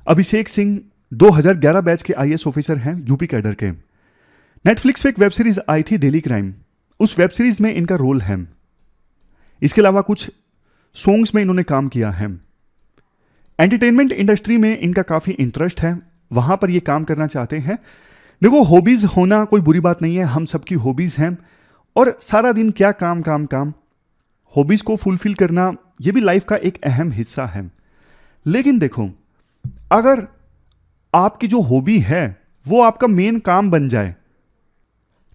Abhishek Singh 2011 batch के IAS officer हैं, UP cadre के। नेटफ्लिक्स पे एक वेब सीरीज आई थी डेली क्राइम, उस वेब सीरीज में इनका रोल है। इसके अलावा कुछ सॉन्ग्स में इन्होंने काम किया है। एंटरटेनमेंट इंडस्ट्री में इनका काफ़ी इंटरेस्ट है, वहाँ पर ये काम करना चाहते हैं। देखो, हॉबीज़ होना कोई बुरी बात नहीं है, हम सबकी हॉबीज़ हैं। और सारा दिन क्या काम काम काम, हॉबीज़ को फुलफिल करना ये भी लाइफ का एक अहम हिस्सा है। लेकिन देखो, अगर आपकी जो हॉबी है वो आपका मेन काम बन जाए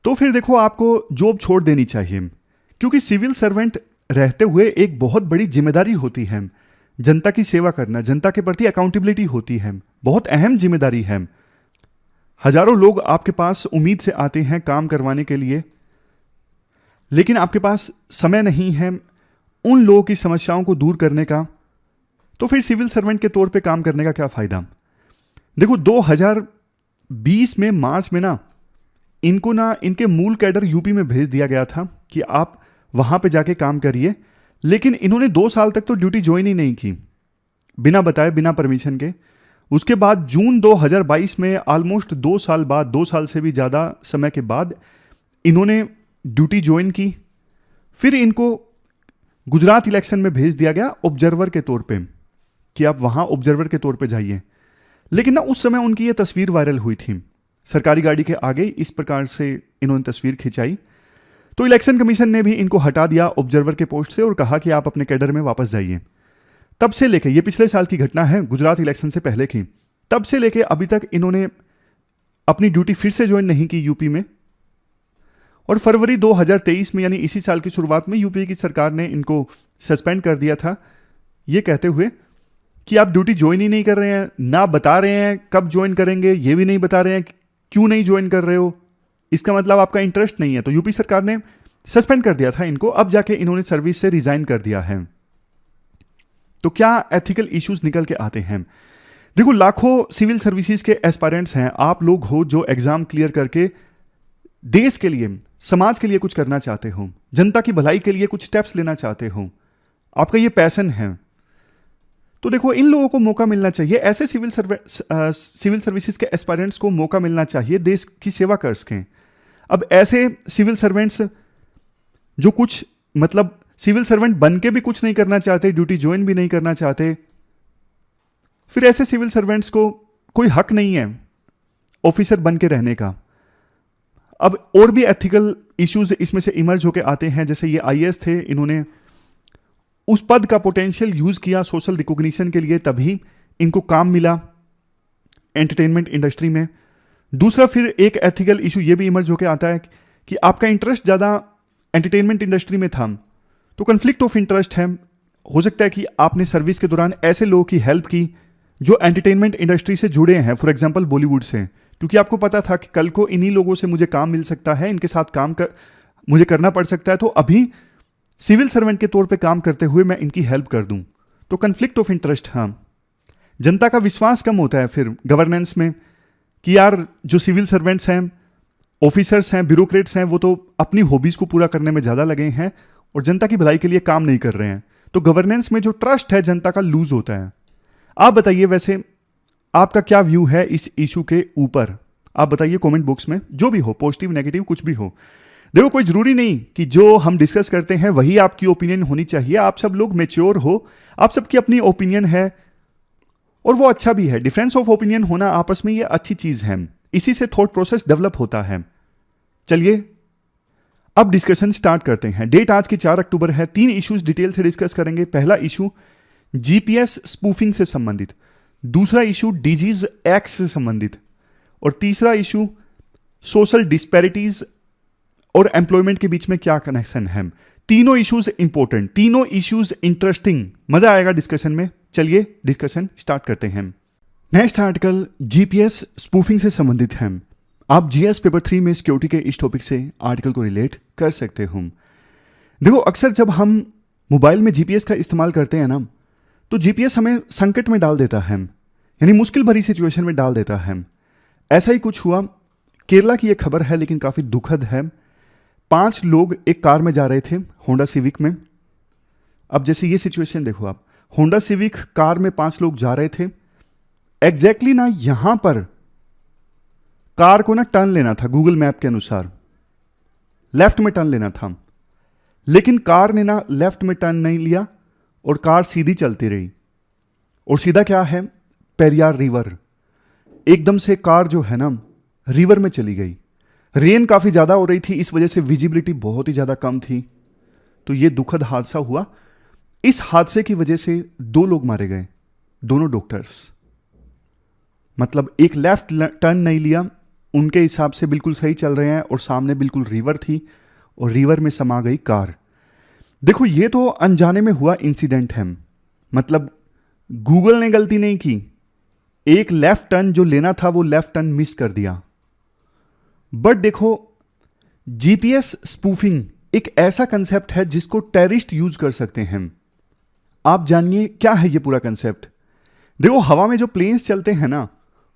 तो फिर देखो आपको जॉब छोड़ देनी चाहिए, क्योंकि सिविल सर्वेंट रहते हुए एक बहुत बड़ी जिम्मेदारी होती है। जनता की सेवा करना, जनता के प्रति अकाउंटेबिलिटी होती है, बहुत अहम जिम्मेदारी है। हजारों लोग आपके पास उम्मीद से आते हैं काम करवाने के लिए, लेकिन आपके पास समय नहीं है उन लोगों की समस्याओं को दूर करने का, तो फिर सिविल सर्वेंट के तौर पे काम करने का क्या फायदा। देखो, 2020 में मार्च में इनके मूल कैडर यूपी में भेज दिया गया था कि आप वहां पे जाके काम करिए, लेकिन इन्होंने 2 साल तक तो ड्यूटी ज्वाइन ही नहीं की, बिना बताए, बिना परमिशन के। उसके बाद जून 2022 में ऑलमोस्ट 2 साल बाद, 2 साल से भी ज़्यादा समय के बाद इन्होंने ड्यूटी ज्वाइन की। फिर इनको गुजरात इलेक्शन में भेज दिया गया ऑब्जर्वर के तौर पे कि आप वहाँ ऑब्जर्वर के तौर पे जाइए। लेकिन उस समय उनकी ये तस्वीर वायरल हुई थी, सरकारी गाड़ी के आगे इस प्रकार से इन्होंने तस्वीर खिंचाई, तो इलेक्शन कमीशन ने भी इनको हटा दिया ऑब्जर्वर के पोस्ट से और कहा कि आप अपने कैडर में वापस जाइए। तब से लेके, ये पिछले साल की घटना है, गुजरात इलेक्शन से पहले की, तब से लेके अभी तक इन्होंने अपनी ड्यूटी फिर से ज्वाइन नहीं की यूपी में। और फरवरी 2023 में, यानी इसी साल की शुरुआत में, यूपी की सरकार ने इनको सस्पेंड कर दिया था, ये कहते हुए कि आप ड्यूटी ज्वाइन ही नहीं कर रहे हैं, ना बता रहे हैं कब ज्वाइन करेंगे, ये भी नहीं बता रहे हैं क्यों नहीं ज्वाइन कर रहे हो, इसका मतलब आपका इंटरेस्ट नहीं है। तो यूपी सरकार ने सस्पेंड कर दिया था इनको, अब जाके इन्होंने सर्विस से रिजाइन कर दिया है। तो क्या एथिकल इश्यूज निकल के आते हैं। देखो, लाखों सिविल सर्विसेज के एस्पायरेंट्स हैं, आप लोग हो जो एग्जाम क्लियर करके देश के लिए, समाज के लिए कुछ करना चाहते हो, जनता की भलाई के लिए कुछ स्टेप्स लेना चाहते हो, आपका ये पैशन है। तो देखो, इन लोगों को मौका मिलना चाहिए, ऐसे सिविल सर्विसेज के एस्पायरेंट्स को मौका मिलना चाहिए देश की सेवा कर सकें। अब ऐसे सिविल सर्वेंट्स जो कुछ, मतलब सिविल सर्वेंट बन के भी कुछ नहीं करना चाहते, ड्यूटी ज्वाइन भी नहीं करना चाहते, फिर ऐसे सिविल सर्वेंट्स को कोई हक नहीं है ऑफिसर बन के रहने का। अब और भी एथिकल इश्यूज इसमें से इमर्ज होकर आते हैं, जैसे ये आईएएस थे, इन्होंने उस पद का पोटेंशियल यूज किया सोशल रिकॉग्निशन के लिए, तभी इनको काम मिला एंटरटेनमेंट इंडस्ट्री में। दूसरा, फिर एक एथिकल इशू ये भी इमर्ज होकर आता है कि आपका इंटरेस्ट ज़्यादा एंटरटेनमेंट इंडस्ट्री में था, तो कन्फ्लिक्ट ऑफ इंटरेस्ट है। हो सकता है कि आपने सर्विस के दौरान ऐसे लोगों की हेल्प की जो एंटरटेनमेंट इंडस्ट्री से जुड़े हैं, फॉर एग्जांपल बॉलीवुड से, क्योंकि आपको पता था कि कल को इन्हीं लोगों से मुझे काम मिल सकता है, इनके साथ मुझे करना पड़ सकता है, तो अभी सिविल सर्वेंट के तौर पे काम करते हुए मैं इनकी हेल्प कर दूं। तो कन्फ्लिक्ट ऑफ इंटरेस्ट, हाँ। जनता का विश्वास कम होता है फिर गवर्नेंस में कि यार जो सिविल सर्वेंट्स हैं, ऑफिसर्स हैं, ब्यूरोक्रेट्स हैं, वो तो अपनी हॉबीज को पूरा करने में ज़्यादा लगे हैं और जनता की भलाई के लिए काम नहीं कर रहे हैं। तो गवर्नेंस में जो ट्रस्ट है जनता का लूज होता है। आप बताइए, वैसे आपका क्या व्यू है इस इशू के ऊपर, आप बताइए कमेंट बॉक्स में, जो भी हो, पॉजिटिव नेगेटिव कुछ भी हो। देखो, कोई जरूरी नहीं कि जो हम डिस्कस करते हैं वही आपकी ओपिनियन होनी चाहिए। आप सब लोग मैच्योर हो, आप सबकी अपनी ओपिनियन है और वो अच्छा भी है। डिफरेंस ऑफ ओपिनियन होना आपस में ये अच्छी चीज है, इसी से थॉट प्रोसेस डेवलप होता है। चलिए अब डिस्कशन स्टार्ट करते हैं। डेट आज की 4 अक्टूबर है। 3 इश्यूज डिटेल से डिस्कस करेंगे। पहला इशू जीपीएस स्पूफिंग से संबंधित, दूसरा इशू डिजीज एक्ट से संबंधित और तीसरा इशू सोशल डिस्पैरिटीज और एम्प्लॉयमेंट के बीच में क्या कनेक्शन है। तीनों इश्यूज इंपॉर्टेंट, तीनों इश्यूज इंटरेस्टिंग, मजा आएगा डिस्कशन में। चलिए डिस्कशन स्टार्ट करते हैं। नेक्स्ट आर्टिकल जीपीएस स्पूफिंग से संबंधित है। आप जीएस पेपर 3 में सिक्योरिटी के इस टॉपिक से आर्टिकल को रिलेट कर सकते हो। देखो, अक्सर जब हम मोबाइल में जीपीएस का इस्तेमाल करते हैं ना, तो जीपीएस हमें संकट में डाल देता है, यानी मुश्किल भरी सिचुएशन में डाल देता है। ऐसा ही कुछ हुआ। केरला की एक खबर है लेकिन काफी दुखद है। 5 लोग एक कार में जा रहे थे, होंडा सिविक में। अब जैसे ये सिचुएशन देखो आप, होंडा सिविक कार में 5 लोग जा रहे थे, एग्जैक्टली ना यहां पर कार को ना टर्न लेना था, गूगल मैप के अनुसार लेफ्ट में टर्न लेना था, लेकिन कार ने ना लेफ्ट में टर्न नहीं लिया और कार सीधी चलती रही। और सीधा क्या है, पेरियार रिवर। एकदम से कार जो है ना रिवर में चली गई। रेन काफी ज्यादा हो रही थी, इस वजह से विजिबिलिटी बहुत ही ज्यादा कम थी। तो यह दुखद हादसा हुआ। इस हादसे की वजह से 2 लोग मारे गए, दोनों डॉक्टर्स। मतलब एक लेफ्ट टर्न नहीं लिया, उनके हिसाब से बिल्कुल सही चल रहे हैं और सामने बिल्कुल रिवर थी और रिवर में समा गई कार। देखो ये तो अनजाने में हुआ इंसिडेंट है, मतलब गूगल ने गलती नहीं की, एक लेफ्ट टर्न जो लेना था वो लेफ्ट टर्न मिस कर दिया। बट देखो जीपीएस स्पूफिंग एक ऐसा कंसेप्ट है जिसको टेररिस्ट यूज कर सकते हैं। आप जानिए क्या है ये पूरा कंसेप्ट। देखो हवा में जो प्लेन्स चलते हैं ना,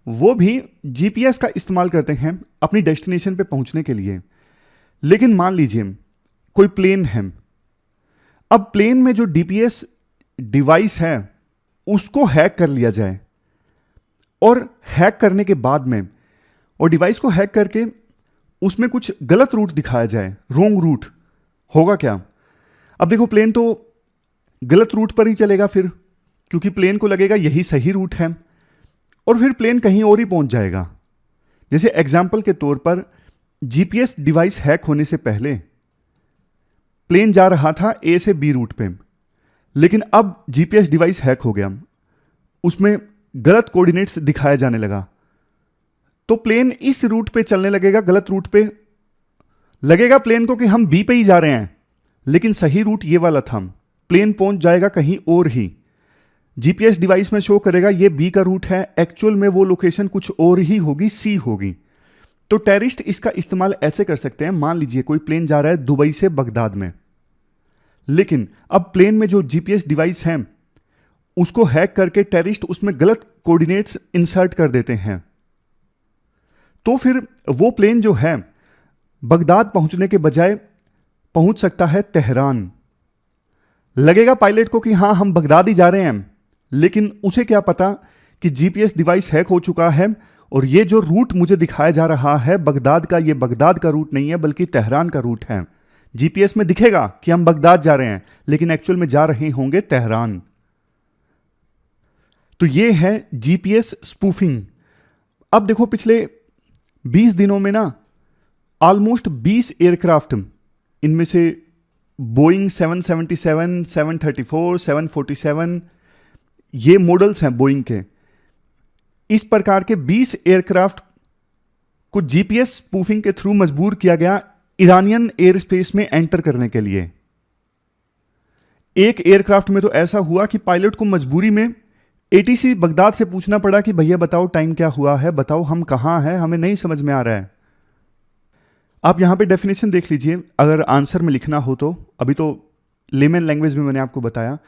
वो भी जीपीएस का इस्तेमाल करते हैं अपनी डेस्टिनेशन पे पहुंचने के लिए। लेकिन मान लीजिए कोई प्लेन है, अब प्लेन में जो डीपीएस डिवाइस है उसको हैक कर लिया जाए, और हैक करने के बाद में और डिवाइस को हैक करके उसमें कुछ गलत रूट दिखाया जाए, रॉन्ग रूट, होगा क्या? अब देखो प्लेन तो गलत रूट पर ही चलेगा फिर, क्योंकि प्लेन को लगेगा यही सही रूट है, और फिर प्लेन कहीं और ही पहुंच जाएगा। जैसे एग्जाम्पल के तौर पर जीपीएस डिवाइस हैक होने से पहले प्लेन जा रहा था ए से बी रूट पे, लेकिन अब जीपीएस डिवाइस हैक हो गया, उसमें गलत कोऑर्डिनेट्स दिखाया जाने लगा, तो प्लेन इस रूट पे चलने लगेगा, गलत रूट पे लगेगा प्लेन को कि हम बी पे ही जा रहे हैं, लेकिन सही रूट ये वाला था, प्लेन पहुंच जाएगा कहीं और ही। जीपीएस डिवाइस में शो करेगा ये बी का रूट है, एक्चुअल में वो लोकेशन कुछ और ही होगी, सी होगी। तो टेररिस्ट इसका इस्तेमाल ऐसे कर सकते हैं, मान लीजिए कोई प्लेन जा रहा है दुबई से बगदाद में, लेकिन अब प्लेन में जो जीपीएस डिवाइस है उसको हैक करके टेररिस्ट उसमें गलत कोऑर्डिनेट्स इंसर्ट कर देते हैं, तो फिर वो प्लेन जो है बगदाद पहुंचने के बजाय पहुंच सकता है तेहरान। लगेगा पायलट को कि हां हम बगदाद ही जा रहे हैं, लेकिन उसे क्या पता कि जीपीएस डिवाइस हैक हो चुका है और ये जो रूट मुझे दिखाया जा रहा है बगदाद का, ये बगदाद का रूट नहीं है बल्कि तेहरान का रूट है। जीपीएस में दिखेगा कि हम बगदाद जा रहे हैं, लेकिन एक्चुअल में जा रहे होंगे तेहरान। तो ये है जीपीएस स्पूफिंग। अब देखो पिछले 20 दिनों में ना ऑलमोस्ट 20 एयरक्राफ्ट, इनमें से बोइंग 777, 734, 747 ये मॉडल्स हैं बोइंग के, इस प्रकार के 20 एयरक्राफ्ट को जीपीएस स्पूफिंग के थ्रू मजबूर किया गया ईरानियन एयर स्पेस में एंटर करने के लिए। एक एयरक्राफ्ट में तो ऐसा हुआ कि पायलट को मजबूरी में एटीसी बगदाद से पूछना पड़ा कि भैया बताओ टाइम क्या हुआ है, बताओ हम कहां हैं, हमें नहीं समझ में आ रहा है। आप यहां पे डेफिनेशन देख लीजिए, अगर आंसर में लिखना हो तो। अभी तो लेमन लैंग्वेज में मैंने आपको बताया।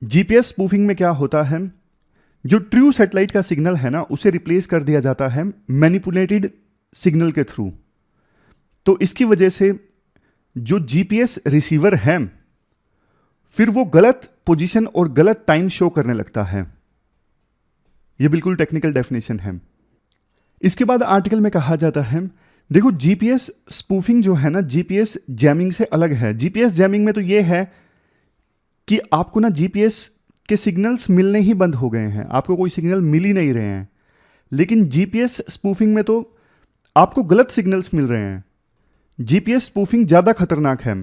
जीपीएस स्पूफिंग में क्या होता है, जो ट्रू सैटेलाइट का सिग्नल है ना उसे रिप्लेस कर दिया जाता है मैनिपुलेटेड सिग्नल के थ्रू। तो इसकी वजह से जो जीपीएस रिसीवर है फिर वो गलत पोजीशन और गलत टाइम शो करने लगता है। ये बिल्कुल टेक्निकल डेफिनेशन है। इसके बाद आर्टिकल में कहा जाता है, देखो जीपीएस स्पूफिंग जो है ना जीपीएस जैमिंग से अलग है। जीपीएस जैमिंग में तो ये है कि आपको ना जीपीएस के सिग्नल्स मिलने ही बंद हो गए हैं, आपको कोई सिग्नल मिल ही नहीं रहे हैं। लेकिन जीपीएस स्पूफिंग में तो आपको गलत सिग्नल्स मिल रहे हैं। जीपीएस स्पूफिंग ज़्यादा खतरनाक है।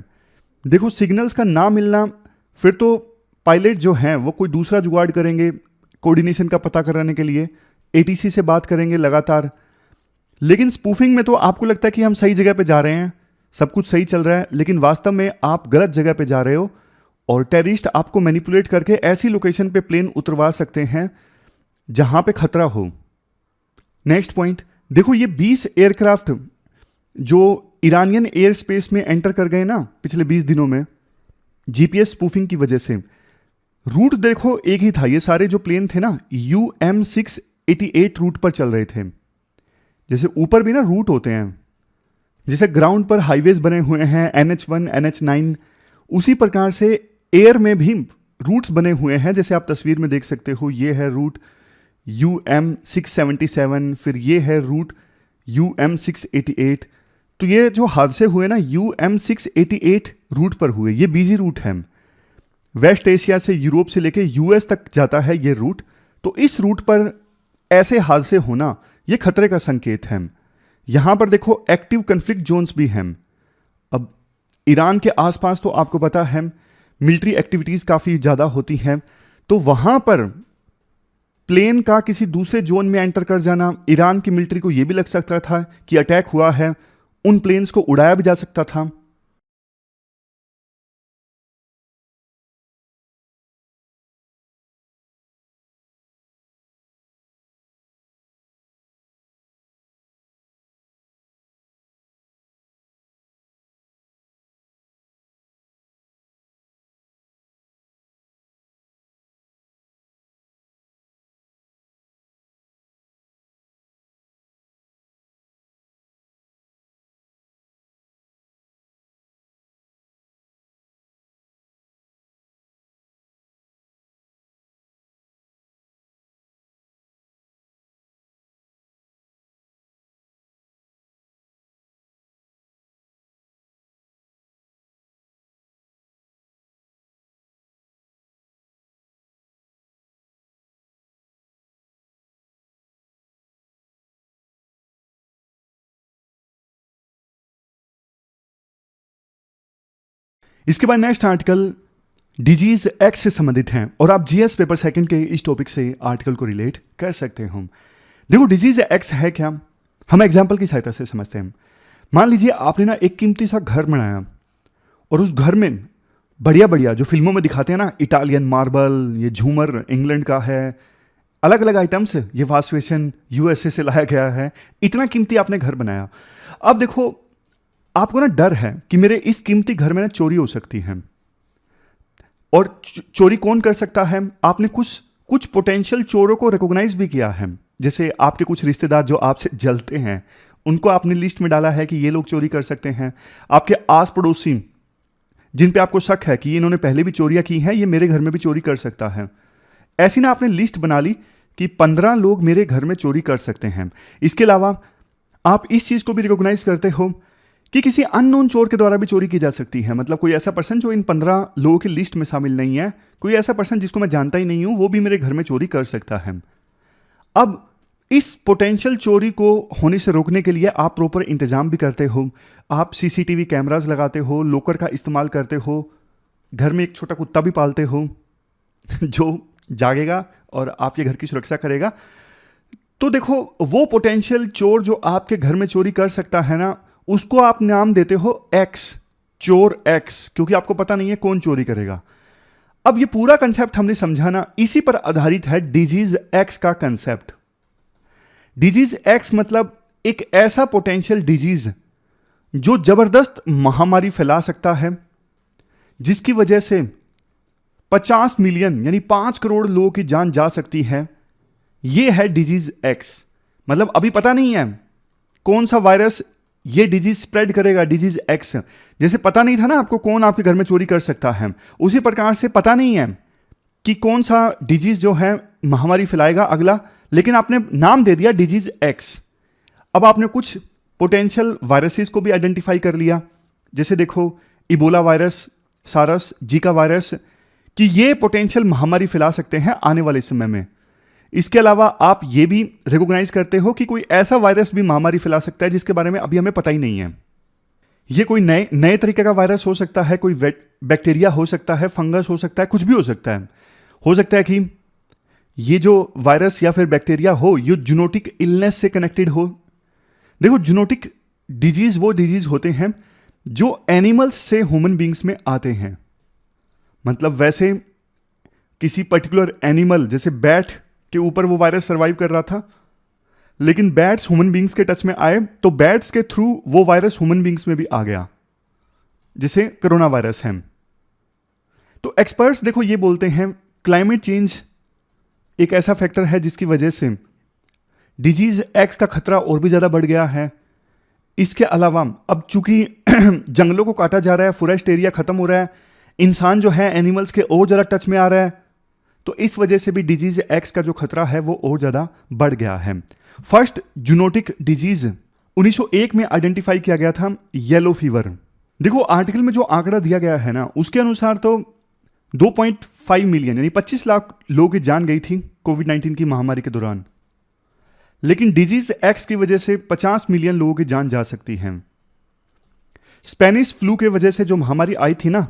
देखो सिग्नल्स का ना मिलना, फिर तो पायलट जो हैं वो कोई दूसरा जुगाड़ करेंगे कोऑर्डिनेशन का पता कराने के लिए, एटीसी से बात करेंगे लगातार। लेकिन स्पूफिंग में तो आपको लगता है कि हम सही जगह पे जा रहे हैं, सब कुछ सही चल रहा है, लेकिन वास्तव में आप गलत जगह पे जा रहे हो और टेररिस्ट आपको मैनिपुलेट करके ऐसी लोकेशन पे प्लेन उतरवा सकते हैं जहां पे खतरा हो। नेक्स्ट पॉइंट देखो, ये 20 एयरक्राफ्ट जो ईरानियन एयर स्पेस में एंटर कर गए ना पिछले 20 दिनों में जीपीएस स्पूफिंग की वजह से, रूट देखो एक ही था। ये सारे जो प्लेन थे ना UM688 रूट पर चल रहे थे। जैसे ऊपर भी ना रूट होते हैं, जैसे ग्राउंड पर हाईवेज बने हुए हैं NH1 NH9, उसी प्रकार से एयर में भी रूट्स बने हुए हैं। जैसे आप तस्वीर में देख सकते हो, ये है रूट UM677, फिर ये है रूट UM688। तो ये जो हादसे हुए ना UM688 रूट पर हुए, ये बिजी रूट है। वेस्ट एशिया से यूरोप से लेके US तक जाता है ये रूट। तो इस रूट पर ऐसे हादसे होना ये खतरे का संकेत है। यहां पर देखो एक्टिव कन्फ्लिक्ट जोन्स भी हैं। अब ईरान के आसपास तो आपको पता है मिलिट्री एक्टिविटीज काफी ज्यादा होती हैं, तो वहां पर प्लेन का किसी दूसरे जोन में एंटर कर जाना, ईरान की मिलिट्री को यह भी लग सकता था कि अटैक हुआ है, उन प्लेन्स को उड़ाया भी जा सकता था। इसके बाद नेक्स्ट आर्टिकल डिजीज एक्स से संबंधित है और आप जीएस पेपर सेकंड के इस टॉपिक से आर्टिकल को रिलेट कर सकते हो। देखो डिजीज एक्स है क्या, हम एग्जाम्पल की सहायता से समझते हैं। मान लीजिए आपने ना एक कीमती सा घर बनाया और उस घर में बढ़िया बढ़िया जो फिल्मों में दिखाते हैं ना, इटालियन मार्बल, ये झूमर इंग्लैंड का है, अलग अलग आइटम्स, ये वाशवेशन यूएसए से लाया गया है, इतना कीमती आपने घर बनाया। अब देखो आपको ना डर है कि मेरे इस कीमती घर में ना चोरी हो सकती है। और चोरी कौन कर सकता है, आपने कुछ पोटेंशियल चोरों को रिकॉग्नाइज भी किया है। जैसे आपके कुछ रिश्तेदार जो आपसे जलते हैं उनको आपने लिस्ट में डाला है कि ये लोग चोरी कर सकते हैं। आपके आस पड़ोसी जिन पे आपको शक है कि ये इन्होंने पहले भी चोरियां की हैं, ये मेरे घर में भी चोरी कर सकता है। ऐसी ना आपने लिस्ट बना ली कि 15 लोग मेरे घर में चोरी कर सकते हैं। इसके अलावा आप इस चीज को भी रिकॉग्नाइज करते हो कि किसी अननोन चोर के द्वारा भी चोरी की जा सकती है। मतलब कोई ऐसा पर्सन जो इन 15 लोगों की लिस्ट में शामिल नहीं है, कोई ऐसा पर्सन जिसको मैं जानता ही नहीं हूं, वो भी मेरे घर में चोरी कर सकता है। अब इस पोटेंशियल चोरी को होने से रोकने के लिए आप प्रॉपर इंतजाम भी करते हो। आप सीसीटीवी कैमरास लगाते हो, लॉकर का इस्तेमाल करते हो, घर में एक छोटा कुत्ता भी पालते हो जो जागेगा और आपके घर की सुरक्षा करेगा। तो देखो वो पोटेंशियल चोर जो आपके घर में चोरी कर सकता है ना, उसको आप नाम देते हो एक्स, चोर एक्स, क्योंकि आपको पता नहीं है कौन चोरी करेगा। अब ये पूरा कंसेप्ट हमने समझाना, इसी पर आधारित है डिजीज एक्स का कंसेप्ट। डिजीज एक्स मतलब एक ऐसा पोटेंशियल डिजीज जो जबरदस्त महामारी फैला सकता है, जिसकी वजह से 50 मिलियन यानी 5 करोड़ लोगों की जान जा सकती है। यह है डिजीज एक्स। मतलब अभी पता नहीं है कौन सा वायरस ये डिजीज स्प्रेड करेगा, डिजीज एक्स। जैसे पता नहीं था ना आपको कौन आपके घर में चोरी कर सकता है, उसी प्रकार से पता नहीं है कि कौन सा डिजीज जो है महामारी फैलाएगा अगला, लेकिन आपने नाम दे दिया डिजीज एक्स। अब आपने कुछ पोटेंशियल वायरसेस को भी आइडेंटिफाई कर लिया, जैसे देखो इबोला वायरस, सारस, जीका वायरस, कि ये पोटेंशियल महामारी फैला सकते हैं आने वाले समय में। इसके अलावा आप ये भी रिकॉग्नाइज करते हो कि कोई ऐसा वायरस भी महामारी फैला सकता है जिसके बारे में अभी हमें पता ही नहीं है। ये कोई नए तरीके का वायरस हो सकता है, कोई बैक्टीरिया हो सकता है, फंगस हो सकता है, कुछ भी हो सकता है। हो सकता है कि ये जो वायरस या फिर बैक्टीरिया हो ये जूनोटिक इलनेस से कनेक्टेड हो। देखो जूनोटिक डिजीज वो डिजीज होते हैं जो एनिमल्स से ह्यूमन बींग्स में आते हैं। मतलब वैसे किसी पर्टिकुलर एनिमल जैसे बैट के ऊपर वो वायरस सर्वाइव कर रहा था, लेकिन बैट्स ह्यूमन बींग्स के टच में आए तो बैट्स के थ्रू वो वायरस ह्यूमन बींग्स में भी आ गया, जिसे कोरोना वायरस है। तो एक्सपर्ट्स देखो ये बोलते हैं क्लाइमेट चेंज एक ऐसा फैक्टर है जिसकी वजह से डिजीज एक्स का खतरा और भी ज्यादा बढ़ गया है। इसके अलावा अब चूंकि जंगलों को काटा जा रहा है, फॉरेस्ट एरिया खत्म हो रहा है, इंसान जो है एनिमल्स के और ज्यादा टच में आ रहा है, तो इस वजह से भी डिजीज एक्स का जो खतरा है वो और ज़्यादा बढ़ गया है। फर्स्ट जूनोटिक डिजीज 1901 में आइडेंटिफाई किया गया था, येलो फीवर। देखो आर्टिकल में जो आंकड़ा दिया गया है ना, उसके अनुसार तो 2.5 मिलियन यानी 25 लाख लोगों की जान गई थी कोविड-19 की महामारी के दौरान, लेकिन डिजीज एक्स की वजह से 50 मिलियन लोगों की जान जा सकती है। स्पेनिश फ्लू के वजह से जो महामारी आई थी ना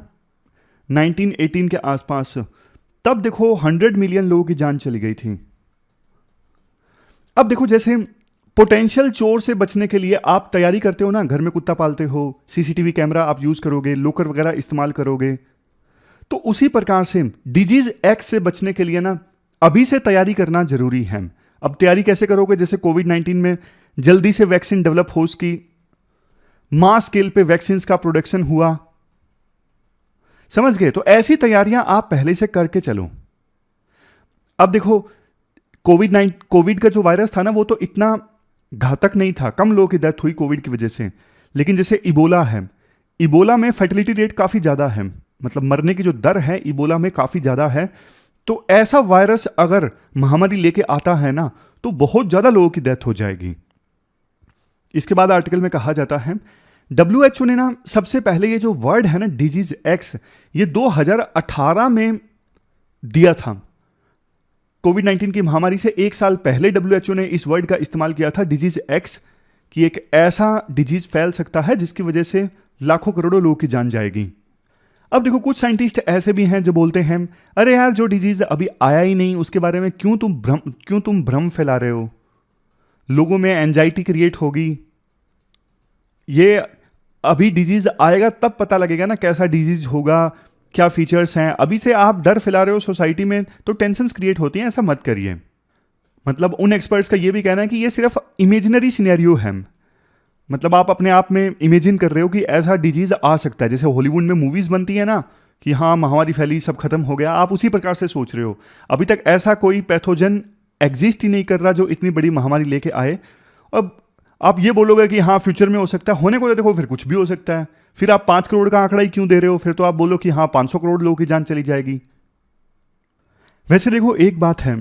1918 के आसपास, तब देखो 100 मिलियन लोगों की जान चली गई थी। अब देखो जैसे पोटेंशियल चोर से बचने के लिए आप तैयारी करते हो ना, घर में कुत्ता पालते हो, सीसीटीवी कैमरा आप यूज करोगे, लोकर वगैरह इस्तेमाल करोगे, तो उसी प्रकार से डिजीज एक्स से बचने के लिए ना अभी से तैयारी करना जरूरी है। अब तैयारी कैसे करोगे? जैसे कोविड-19 में जल्दी से वैक्सीन डेवलप हो, उसकी मास स्केल पे वैक्सीन का प्रोडक्शन हुआ, समझ गए? तो ऐसी तैयारियां आप पहले से करके चलो। अब देखो कोविड का जो वायरस था ना, वो तो इतना घातक नहीं था, कम लोगों की डेथ हुई कोविड की वजह से, लेकिन जैसे इबोला है, इबोला में फर्टिलिटी रेट काफी ज्यादा है, मतलब मरने की जो दर है इबोला में काफी ज्यादा है। तो ऐसा वायरस अगर महामारी लेके आता है ना, तो बहुत ज्यादा लोगों की डेथ हो जाएगी। इसके बाद आर्टिकल में कहा जाता है WHO ने ना सबसे पहले ये जो वर्ड है ना डिजीज एक्स, ये 2018 में दिया था। कोविड-19 की महामारी से एक साल पहले WHO ने इस वर्ड का इस्तेमाल किया था डिजीज एक्स, कि एक ऐसा डिजीज फैल सकता है जिसकी वजह से लाखों करोड़ों लोगों की जान जाएगी। अब देखो कुछ साइंटिस्ट ऐसे भी हैं जो बोलते हैं अरे यार जो डिजीज अभी आया ही नहीं उसके बारे में क्यों तुम भ्रम फैला रहे हो, लोगों में एंजाइटी क्रिएट होगी, ये अभी डिजीज आएगा तब पता लगेगा ना कैसा डिजीज होगा, क्या फीचर्स हैं, अभी से आप डर फैला रहे हो सोसाइटी में तो टेंशन्स क्रिएट होती हैं, ऐसा मत करिए। मतलब उन एक्सपर्ट्स का ये भी कहना है कि ये सिर्फ इमेजिनरी सिनेरियो है, मतलब आप अपने आप में इमेजिन कर रहे हो कि ऐसा डिजीज आ सकता है, जैसे हॉलीवुड में मूवीज बनती है ना कि हाँ महामारी फैली सब खत्म हो गया, आप उसी प्रकार से सोच रहे हो। अभी तक ऐसा कोई पैथोजन एग्जिस्ट ही नहीं कर रहा जो इतनी बड़ी महामारी लेके आए। अब आप ये बोलोगे कि हाँ फ्यूचर में हो सकता है, होने को तो देखो फिर कुछ भी हो सकता है, फिर आप 5 करोड़ का आंकड़ा ही क्यों दे रहे हो? फिर तो आप बोलो कि हाँ 500 करोड़ लोगों की जान चली जाएगी। वैसे देखो एक बात है,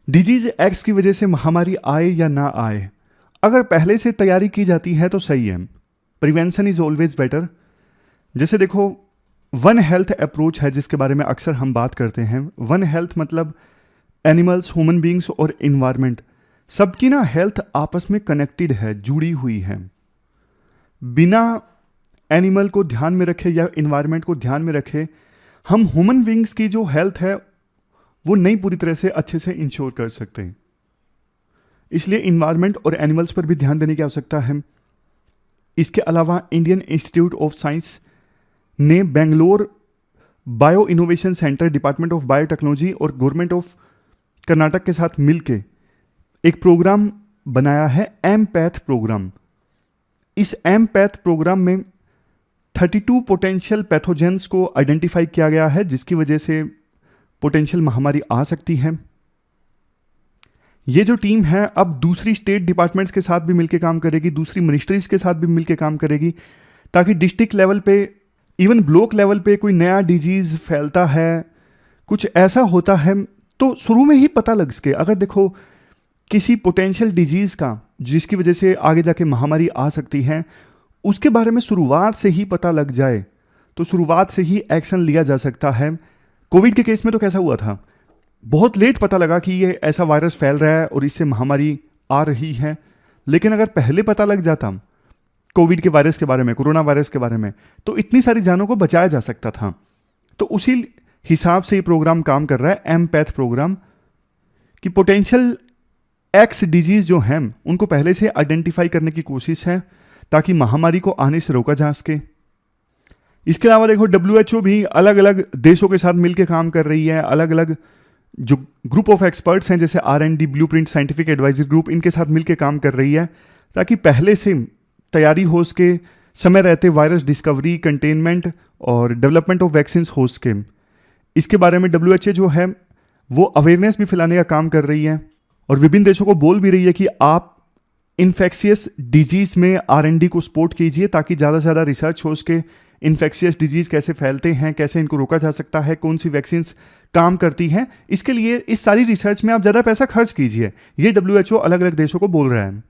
डिजीज एक्स की वजह से महामारी आए या ना आए, अगर पहले से तैयारी की जाती है तो सही है। Prevention is always better. जैसे देखो वन हेल्थ अप्रोच है जिसके बारे में अक्सर हम बात करते हैं। वन हेल्थ मतलब एनिमल्स, ह्यूमन बींग्स और इन्वायरमेंट, सबकी ना हेल्थ आपस में कनेक्टेड है, जुड़ी हुई है। बिना एनिमल को ध्यान में रखे या इन्वायरमेंट को ध्यान में रखे हम ह्यूमन बींग्स की जो हेल्थ है वो नहीं पूरी तरह से अच्छे से इंश्योर कर सकते। इसलिए इन्वायरमेंट और एनिमल्स पर भी ध्यान देने की आवश्यकता है। इसके अलावा इंडियन इंस्टीट्यूट ऑफ साइंस ने Bangalore bio innovation centre, department of biotechnology और गवर्नमेंट ऑफ कर्नाटक के साथ मिलकर एक प्रोग्राम बनाया है, एमपैथ प्रोग्राम। इस एमपैथ प्रोग्राम में 32 पोटेंशियल पैथोजेंस को आइडेंटिफाई किया गया है जिसकी वजह से पोटेंशियल महामारी आ सकती है। ये जो टीम है अब दूसरी स्टेट डिपार्टमेंट्स के साथ भी मिलकर काम करेगी, दूसरी मिनिस्ट्रीज के साथ भी मिलकर काम करेगी, ताकि डिस्ट्रिक्ट लेवल पे, इवन ब्लॉक लेवल पे कोई नया डिजीज फैलता है, कुछ ऐसा होता है तो शुरू में ही पता लग सके। अगर देखो किसी पोटेंशियल डिजीज का जिसकी वजह से आगे जाके महामारी आ सकती है, उसके बारे में शुरुआत से ही पता लग जाए तो शुरुआत से ही एक्शन लिया जा सकता है। कोविड के केस में तो कैसा हुआ था, बहुत लेट पता लगा कि ये ऐसा वायरस फैल रहा है और इससे महामारी आ रही है, लेकिन अगर पहले पता लग जाता कोविड के वायरस के बारे में, कोरोना वायरस के बारे में, तो इतनी सारी जानों को बचाया जा सकता था। तो उसी हिसाब से ये प्रोग्राम काम कर रहा है, एमपैथ प्रोग्राम, कि पोटेंशियल एक्स डिजीज जो हैं उनको पहले से आइडेंटिफाई करने की कोशिश है ताकि महामारी को आने से रोका जा सके। इसके अलावा देखो WHO भी अलग अलग देशों के साथ मिलकर काम कर रही है, अलग अलग जो ग्रुप ऑफ एक्सपर्ट्स हैं जैसे R&D, blueprint, scientific advisory group, इनके साथ मिलकर काम कर रही है ताकि पहले से तैयारी हो सके, समय रहते वायरस डिस्कवरी, कंटेनमेंट और डेवलपमेंट ऑफ वैक्सीन हो सके। इसके बारे में WHO जो है वो अवेयरनेस भी फैलाने का काम कर रही है और विभिन्न देशों को बोल भी रही है कि आप इन्फेक्शियस डिजीज में R&D को सपोर्ट कीजिए ताकि ज़्यादा से ज़्यादा रिसर्च हो सके। इन्फेक्शियस डिजीज कैसे फैलते हैं, कैसे इनको रोका जा सकता है, कौन सी वैक्सीन्स काम करती है। इसके लिए इस सारी रिसर्च में आप ज़्यादा पैसा खर्च कीजिए, ये WHO अलग अलग देशों को बोल रहा है।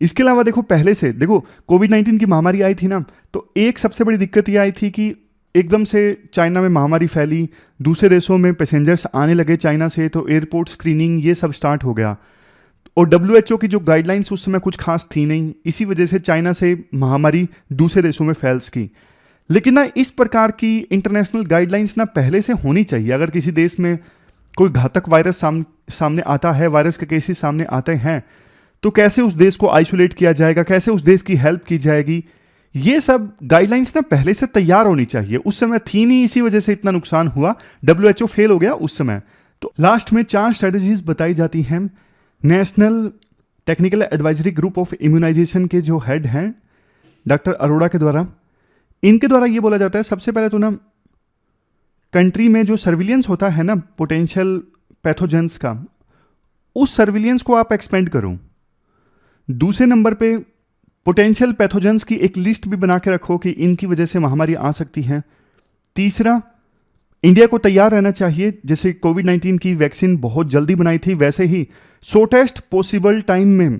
इसके अलावा देखो, पहले से देखो कोविड-19 की महामारी आई थी ना, तो एक सबसे बड़ी दिक्कत ये आई थी कि एकदम से चाइना में महामारी फैली, दूसरे देशों में पैसेंजर्स आने लगे चाइना से, तो एयरपोर्ट स्क्रीनिंग ये सब स्टार्ट हो गया। और WHO की जो गाइडलाइंस उस समय कुछ खास थी नहीं, इसी वजह से चाइना से महामारी दूसरे देशों में फैल सकी। लेकिन ना इस प्रकार की इंटरनेशनल गाइडलाइंस ना पहले से होनी चाहिए। अगर किसी देश में कोई घातक वायरस सामने आता है, वायरस के केसेस सामने आते हैं, तो कैसे उस देश को आइसोलेट किया जाएगा, कैसे उस देश की हेल्प की जाएगी, ये सब गाइडलाइंस ना पहले से तैयार होनी चाहिए। उस समय थी नहीं, इसी वजह से इतना नुकसान हुआ, WHO फेल हो गया उस समय। तो लास्ट में 4 स्ट्रेटजीज बताई जाती हैं national technical advisory group of immunisation के जो हेड हैं डॉक्टर अरोड़ा के द्वारा। इनके द्वारा ये बोला जाता है, सबसे पहले तो ना कंट्री में जो सर्विलियंस होता है ना पोटेंशियल पैथोजेंस का, उस सर्विलियंस को आप एक्सपेंड करो। दूसरे नंबर पे पोटेंशियल पैथोजेंस की एक लिस्ट भी बना के रखो कि इनकी वजह से महामारी आ सकती है। तीसरा, इंडिया को तैयार रहना चाहिए, जैसे कोविड-19 की वैक्सीन बहुत जल्दी बनाई थी, वैसे ही शॉर्टेस्ट पॉसिबल टाइम में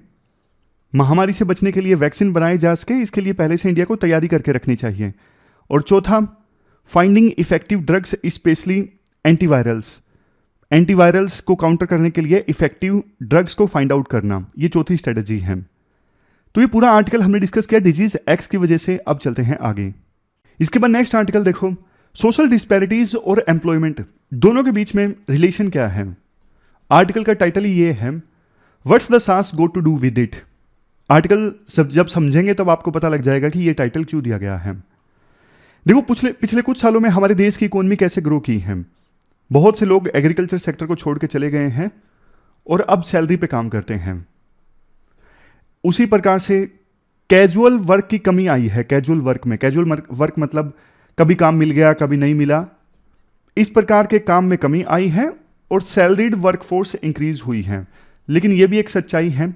महामारी से बचने के लिए वैक्सीन बनाए जा सके, इसके लिए पहले से इंडिया को तैयारी करके रखनी चाहिए। और चौथा, finding effective drugs, specially antivirals को काउंटर करने के लिए इफेक्टिव ड्रग्स को फाइंड आउट करना, ये चौथी स्ट्रेटजी है। तो ये पूरा आर्टिकल हमने डिस्कस किया डिजीज एक्स की वजह से। अब चलते हैं आगे। इसके बाद नेक्स्ट आर्टिकल देखो, सोशल डिस्पैरिटीज और एम्प्लॉयमेंट दोनों के बीच में रिलेशन क्या है। आर्टिकल का टाइटल ही ये है, what's the sauce go to do with it. Article जब समझेंगे तब आपको पता लग जाएगा कि ये टाइटल क्यों दिया गया है। देखो पिछले कुछ सालों में हमारे देश की इकोनॉमी कैसे ग्रो की है। बहुत से लोग एग्रीकल्चर सेक्टर को छोड़ के चले गए हैं और अब सैलरी पे काम करते हैं। उसी प्रकार से कैजुअल वर्क की कमी आई है। कैजुअल वर्क मतलब कभी काम मिल गया कभी नहीं मिला, इस प्रकार के काम में कमी आई है और सैलरीड वर्कफोर्स इंक्रीज हुई है। लेकिन यह भी एक सच्चाई है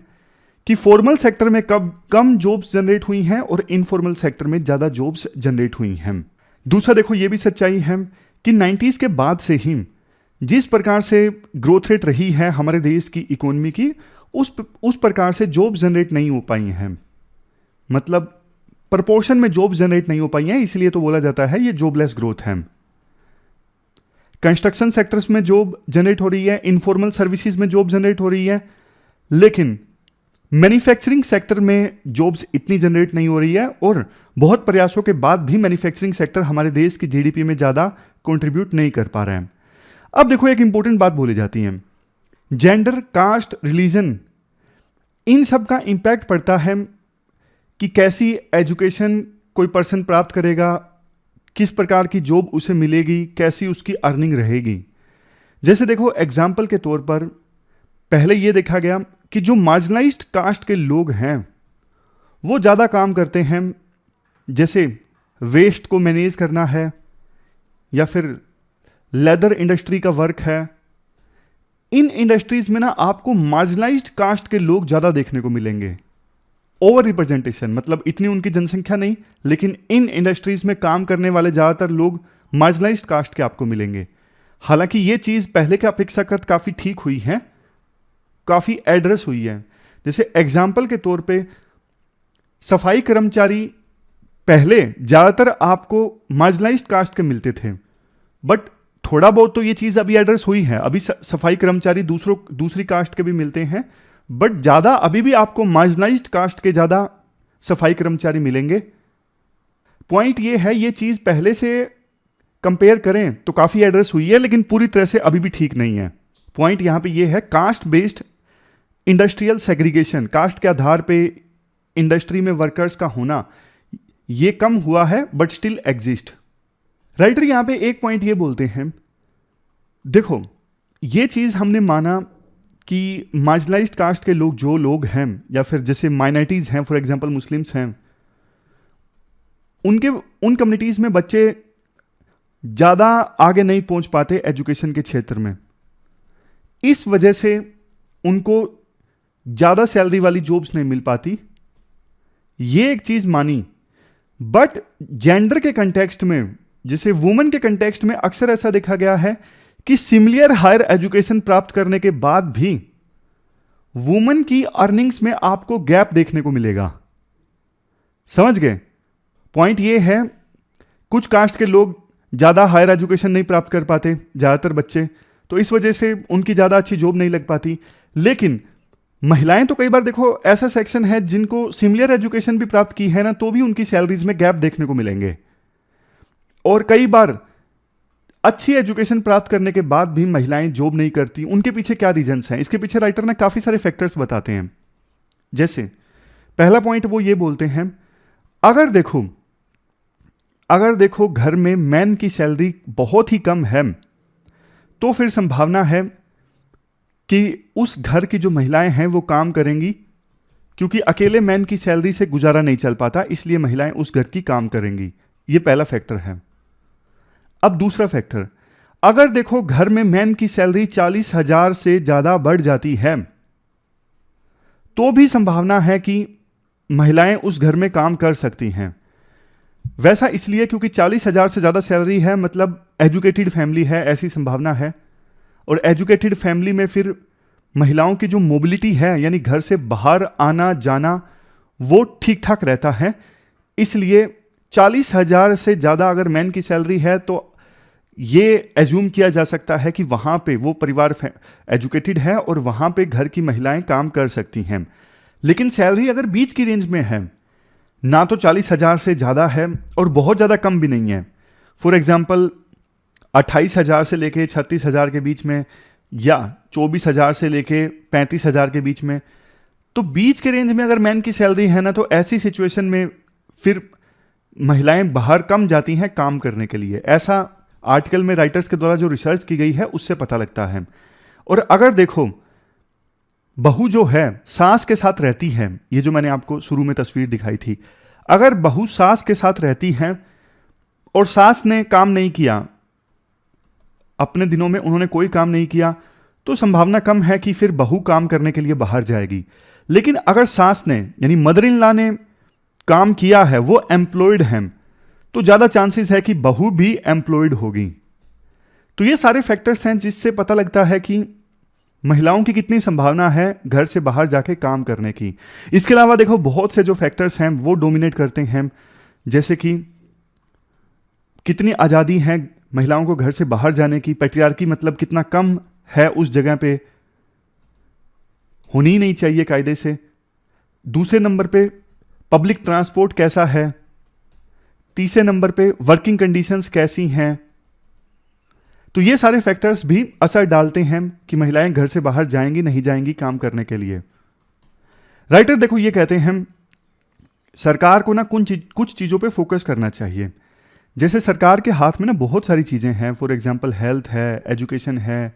कि फॉर्मल सेक्टर में कम जॉब्स जनरेट हुई हैं और इनफॉर्मल सेक्टर में ज़्यादा जॉब्स जनरेट हुई हैं। दूसरा देखो, ये भी सच्चाई है कि 90s के बाद से ही जिस प्रकार से ग्रोथ रेट रही है हमारे देश की इकोनॉमी की, उस प्रकार से जॉब जनरेट नहीं हो पाई हैं। मतलब प्रपोर्शन में जॉब जनरेट नहीं हो पाई हैं, इसलिए तो बोला जाता है ये जॉबलेस ग्रोथ है। कंस्ट्रक्शन सेक्टर्स में जॉब जनरेट हो रही है, इनफॉर्मल सर्विसेज में जॉब जनरेट हो रही है, लेकिन मैन्युफैक्चरिंग सेक्टर में जॉब्स इतनी जनरेट नहीं हो रही है। और बहुत प्रयासों के बाद भी मैन्युफैक्चरिंग सेक्टर हमारे देश की जीडीपी में ज़्यादा कंट्रीब्यूट नहीं कर पा रहे हैं। अब देखो, एक इंपॉर्टेंट बात बोली जाती है, जेंडर, कास्ट, रिलीजन, इन सब का इंपैक्ट पड़ता है कि कैसी एजुकेशन कोई पर्सन प्राप्त करेगा, किस प्रकार की जॉब उसे मिलेगी, कैसी उसकी अर्निंग रहेगी। जैसे देखो एग्जाम्पल के तौर पर पहले यह देखा गया कि जो मार्जिनलाइज्ड कास्ट के लोग हैं वो ज़्यादा काम करते हैं, जैसे वेस्ट को मैनेज करना है या फिर लेदर इंडस्ट्री का वर्क है। इन इंडस्ट्रीज में ना आपको मार्जिनलाइज्ड कास्ट के लोग ज़्यादा देखने को मिलेंगे। ओवर रिप्रेजेंटेशन मतलब इतनी उनकी जनसंख्या नहीं, लेकिन इन इंडस्ट्रीज में काम करने वाले ज़्यादातर लोग मार्जिनलाइज्ड कास्ट के आपको मिलेंगे। हालांकि ये चीज़ पहले के अपेक्षाकृत काफ़ी ठीक हुई है, काफ़ी एड्रेस हुई है। जैसे एग्जाम्पल के तौर पे सफाई कर्मचारी पहले ज़्यादातर आपको मार्जिनलाइज्ड कास्ट के मिलते थे, बट थोड़ा बहुत तो ये चीज़ अभी एड्रेस हुई है। अभी सफाई कर्मचारी दूसरी कास्ट के भी मिलते हैं, बट ज़्यादा अभी भी आपको मार्जिनलाइज्ड कास्ट के ज़्यादा सफाई कर्मचारी मिलेंगे। पॉइंट ये है, ये चीज़ पहले से कंपेयर करें तो काफ़ी एड्रेस हुई है, लेकिन पूरी तरह से अभी भी ठीक नहीं है। पॉइंट यहाँ पे ये है, caste based industrial segregation, caste के आधार पे इंडस्ट्री में वर्कर्स का होना, ये कम हुआ है बट स्टिल एग्जिस्ट। राइटर यहाँ पे एक पॉइंट ये बोलते हैं, देखो ये चीज़ हमने माना कि मार्जिनलाइज्ड कास्ट के लोग जो लोग हैं या फिर जैसे माइनॉरिटीज़ हैं, फॉर एग्जांपल मुस्लिम्स हैं, उन कम्युनिटीज़ में बच्चे ज़्यादा आगे नहीं पहुंच पाते एजुकेशन के क्षेत्र में। इस वजह से उनको ज़्यादा सैलरी वाली जॉब्स नहीं मिल पाती, ये एक चीज़ मानी। बट जेंडर के कंटेक्स्ट में, जैसे वुमेन के कंटेक्स्ट में अक्सर ऐसा देखा गया है कि सिमिलर हायर एजुकेशन प्राप्त करने के बाद भी वुमेन की अर्निंग्स में आपको गैप देखने को मिलेगा। समझ गए? पॉइंट ये है, कुछ कास्ट के लोग ज़्यादा हायर एजुकेशन नहीं प्राप्त कर पाते, ज़्यादातर बच्चे, तो इस वजह से उनकी ज़्यादा अच्छी जॉब नहीं लग पाती। लेकिन महिलाएं तो कई बार देखो ऐसा सेक्शन है जिनको सिमिलर एजुकेशन भी प्राप्त की है ना, तो भी उनकी सैलरीज में गैप देखने को मिलेंगे। और कई बार अच्छी एजुकेशन प्राप्त करने के बाद भी महिलाएं जॉब नहीं करती। उनके पीछे क्या रीजंस हैं? इसके पीछे राइटर ने काफ़ी सारे फैक्टर्स बताते हैं। जैसे पहला पॉइंट वो ये बोलते हैं, अगर देखो घर में मैन की सैलरी बहुत ही कम है, तो फिर संभावना है कि उस घर की जो महिलाएं हैं वो काम करेंगी, क्योंकि अकेले मैन की सैलरी से गुजारा नहीं चल पाता, इसलिए महिलाएं उस घर की काम करेंगी। ये पहला फैक्टर है। अब दूसरा फैक्टर, अगर देखो घर में मैन की सैलरी 40,000 से ज्यादा बढ़ जाती है, तो भी संभावना है कि महिलाएं उस घर में काम कर सकती हैं। वैसा इसलिए क्योंकि 40,000 से ज्यादा सैलरी है, मतलब एजुकेटेड फैमिली है, ऐसी संभावना है। और एजुकेटेड फैमिली में फिर महिलाओं की जो मोबिलिटी है, यानी घर से बाहर आना जाना, वो ठीक ठाक रहता है। इसलिए 40,000 से ज़्यादा अगर मैन की सैलरी है, तो ये एज्यूम किया जा सकता है कि वहाँ पे वो परिवार एजुकेटेड है और वहाँ पे घर की महिलाएं काम कर सकती हैं। लेकिन सैलरी अगर बीच की रेंज में है, ना तो 40,000 से ज़्यादा है और बहुत ज़्यादा कम भी नहीं है, फॉर एग्जाम्पल 28,000 से लेके 36,000 के बीच में, या 24,000 से लेके 35,000 के बीच में, तो बीच के रेंज में अगर मैन की सैलरी है ना, तो ऐसी सिचुएशन में फिर महिलाएं बाहर कम जाती हैं काम करने के लिए। ऐसा आर्टिकल में राइटर्स के द्वारा जो रिसर्च की गई है उससे पता लगता है। और अगर देखो बहू जो है सास के साथ रहती है, ये जो मैंने आपको शुरू में तस्वीर दिखाई थी, अगर बहू सास के साथ रहती है और सास ने काम नहीं किया, अपने दिनों में उन्होंने कोई काम नहीं किया, तो संभावना कम है कि फिर बहू काम करने के लिए बाहर जाएगी। लेकिन अगर सास ने, यानी मदर इन लॉ ने काम किया है, वो एम्प्लॉयड हैं, तो ज्यादा चांसेस है कि बहू भी एम्प्लॉयड होगी। तो ये सारे फैक्टर्स हैं जिससे पता लगता है कि महिलाओं की कितनी संभावना है घर से बाहर जाके काम करने की। इसके अलावा देखो बहुत से जो फैक्टर्स हैं वो डोमिनेट करते हैं, जैसे कि कितनी आज़ादी है महिलाओं को घर से बाहर जाने की, पैट्रियार्की मतलब कितना कम है उस जगह पे, होनी ही नहीं चाहिए कायदे से। दूसरे नंबर पे पब्लिक ट्रांसपोर्ट कैसा है, तीसरे नंबर पे वर्किंग कंडीशंस कैसी हैं। तो ये सारे फैक्टर्स भी असर डालते हैं कि महिलाएं घर से बाहर जाएंगी नहीं जाएंगी काम करने के लिए। राइटर देखो ये कहते हैं सरकार को ना कुछ चीज़ों पे फोकस करना चाहिए। जैसे सरकार के हाथ में ना बहुत सारी चीज़ें हैं, फॉर एग्जांपल हेल्थ है, एजुकेशन है,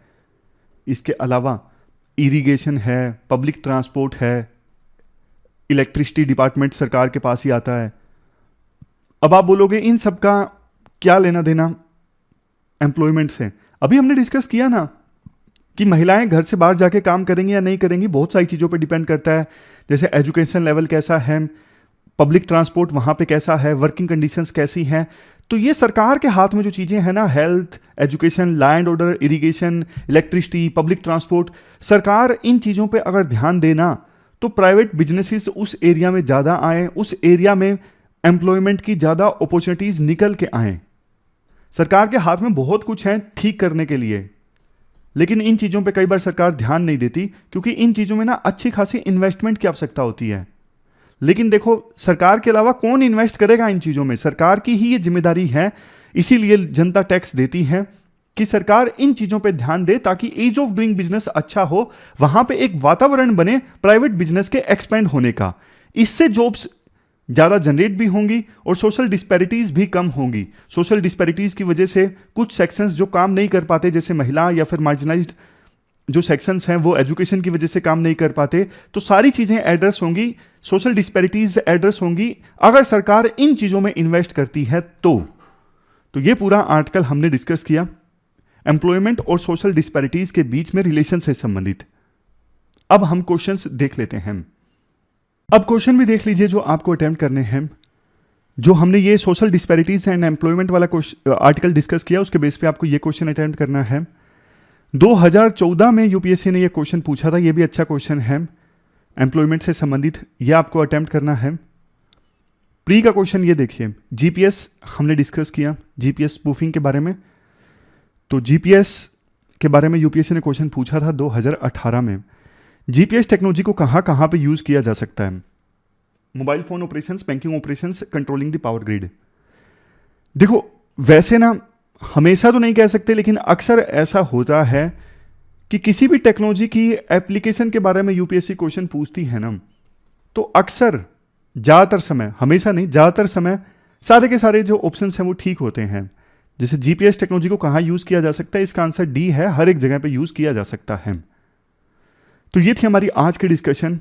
इसके अलावा इरिगेशन है, पब्लिक ट्रांसपोर्ट है, इलेक्ट्रिसिटी डिपार्टमेंट सरकार के पास ही आता है। अब आप बोलोगे इन सब का क्या लेना देना एम्प्लॉयमेंट से? अभी हमने डिस्कस किया ना कि महिलाएं घर से बाहर जाके काम करेंगी या नहीं करेंगी, बहुत सारी चीज़ों पे डिपेंड करता है। जैसे एजुकेशन लेवल कैसा है, पब्लिक ट्रांसपोर्ट वहाँ पे कैसा है, वर्किंग कंडीशंस कैसी हैं। तो ये सरकार के हाथ में जो चीज़ें हैं ना, health, education, land order, irrigation, electricity, public transport, सरकार इन चीज़ों पे अगर ध्यान देना तो प्राइवेट बिजनेसेस उस एरिया में ज़्यादा आएँ, उस एरिया में एम्प्लॉयमेंट की ज़्यादा अपॉर्चुनिटीज़ निकल के आएँ। सरकार के हाथ में बहुत कुछ है ठीक करने के लिए, लेकिन इन चीज़ों पे कई बार सरकार ध्यान नहीं देती, क्योंकि इन चीज़ों में ना अच्छी खासी इन्वेस्टमेंट की आवश्यकता होती है। लेकिन देखो सरकार के अलावा कौन इन्वेस्ट करेगा इन चीज़ों में? सरकार की ही ये जिम्मेदारी है। इसीलिए जनता टैक्स देती है कि सरकार इन चीज़ों पे ध्यान दे ताकि ईज ऑफ डूइंग बिजनेस अच्छा हो, वहाँ पे एक वातावरण बने प्राइवेट बिजनेस के एक्सपेंड होने का। इससे जॉब्स ज़्यादा जनरेट भी होंगी और सोशल डिस्पैरिटीज़ भी कम होंगी। सोशल डिस्पैरिटीज़ की वजह से कुछ सेक्शंस जो काम नहीं कर पाते, जैसे महिला या फिर मार्जिनाइज्ड जो सेक्शंस हैं वो एजुकेशन की वजह से काम नहीं कर पाते, तो सारी चीज़ें एड्रेस होंगी, सोशल डिस्पैरिटीज़ एड्रेस होंगी अगर सरकार इन चीज़ों में इन्वेस्ट करती है तो ये पूरा आर्टिकल हमने डिस्कस किया एम्प्लॉयमेंट और सोशल डिस्पैरिटीज़ के बीच में रिलेशन से संबंधित। अब हम क्वेश्चंस देख लेते हैं। अब क्वेश्चन भी देख लीजिए जो आपको अटेम्प्ट करने हैं। जो हमने ये सोशल डिस्पैरिटीज एंड एम्प्लॉयमेंट वाला आर्टिकल डिस्कस किया, उसके बेस पे आपको ये क्वेश्चन अटेम्प्ट करना है 2014 में यूपीएससी ने यह क्वेश्चन पूछा था, यह भी अच्छा क्वेश्चन है, एम्प्लॉयमेंट से संबंधित, यह आपको अटेम्प्ट करना है। प्री का क्वेश्चन ये देखिए, जीपीएस हमने डिस्कस किया, जीपीएस स्पूफिंग के बारे में। तो जीपीएस के बारे में यूपीएससी ने क्वेश्चन पूछा था 2018 में। जीपीएस टेक्नोलॉजी को कहाँ कहाँ पे यूज किया जा सकता है? Mobile phone operations, banking operations, controlling the power grid. देखो वैसे ना हमेशा तो नहीं कह सकते, लेकिन अक्सर ऐसा होता है कि किसी भी टेक्नोलॉजी की एप्लीकेशन के बारे में यूपीएससी क्वेश्चन पूछती है ना, तो अक्सर ज़्यादातर समय, हमेशा नहीं, ज़्यादातर समय सारे के सारे जो ऑप्शंस हैं वो ठीक होते हैं। जैसे जीपीएस टेक्नोलॉजी को कहाँ यूज़ किया जा सकता है, इसका आंसर डी है, हर एक जगह पे यूज़ किया जा सकता है। तो ये थी हमारी आज की डिस्कशन।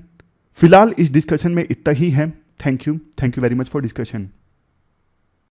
फिलहाल इस डिस्कशन में इतना ही है। Thank you very much for discussion.